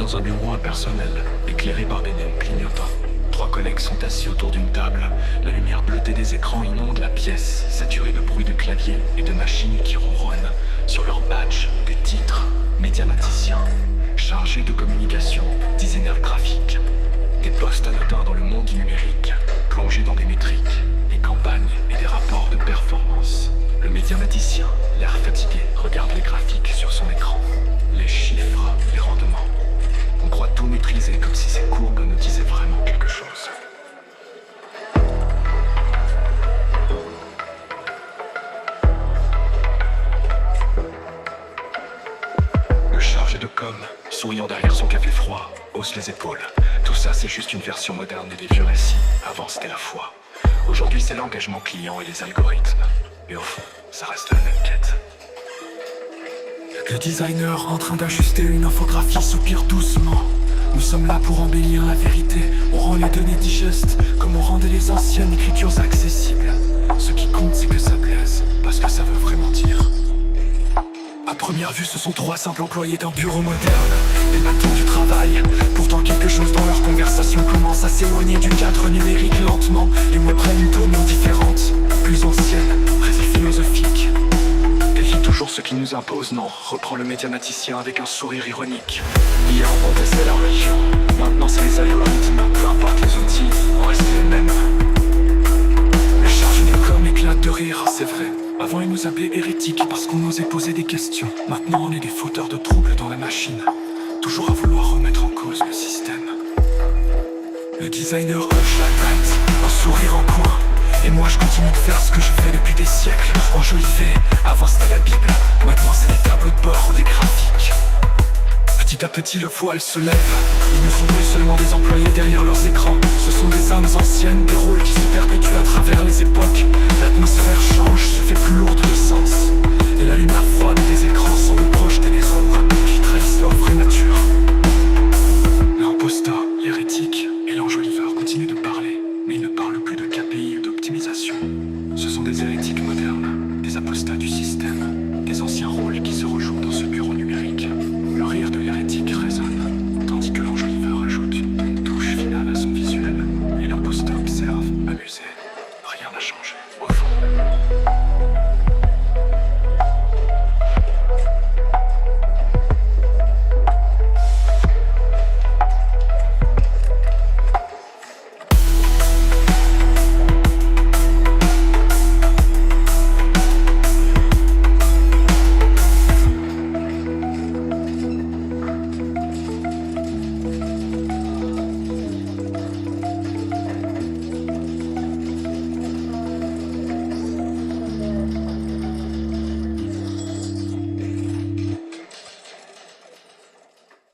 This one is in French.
Dans un bureau impersonnel, éclairé par des néons clignotants, 3 collègues sont assis autour d'une table. La lumière bleutée des écrans inonde la pièce, saturée de bruit de clavier et de machines qui ronronnent. Sur leur badge, des titres, médiamaticiens, chargés de communication, designer graphique. Des postes anodins dans le monde du numérique, plongés dans des métriques, des campagnes et des rapports de performance. Le médiaticien, l'air fatigué, regarde les graphiques sur son écran. Les chiffres, les rendements. On croit tout maîtriser comme si ces courbes nous disaient vraiment quelque chose. Le chargé de com, souriant derrière son café froid, hausse les épaules. Tout ça c'est juste une version moderne des vieux récits. Avant c'était la foi. Aujourd'hui c'est l'engagement client et les algorithmes. Mais au fond, ça reste la même quête. Le designer en train d'ajuster une infographie soupire doucement. Nous sommes là pour embellir la vérité. On rend les données digestes comme on rendait les anciennes écritures accessibles. Ce qui compte c'est que ça plaise, parce que ça veut vraiment dire. À première vue ce sont 3 simples employés d'un bureau moderne, des patrons du travail. Pourtant quelque chose dans leur conversation commence à s'éloigner du cadre numérique lentement. Les mots prennent une tournure différente, plus ancienne, presque philosophique. Défie toujours ce qui nous impose, non, reprend le médiaticien avec un sourire ironique. Hier on contestait la religion, maintenant c'est les algorithmes. Peu importe les outils, on reste les mêmes. Le chargé de com éclate de rire, c'est vrai. Avant il nous appelait hérétiques parce qu'on osait poser des questions. Maintenant on est des fauteurs de troubles dans la machine, toujours à vouloir remettre en cause le système. Le designer hoche la tête, un sourire en coin. Et moi je continue de faire ce que je fais depuis des siècles. Enjolivé, avant c'était la Bible, maintenant c'est des tableaux de bord ou des graphiques. Petit à petit le voile se lève. Ils ne sont plus seulement des employés derrière leurs écrans. Ce sont des âmes anciennes, des rôles qui se perpétuent à travers les époques. L'atmosphère change, se fait plus lourde de sens. Et la lumière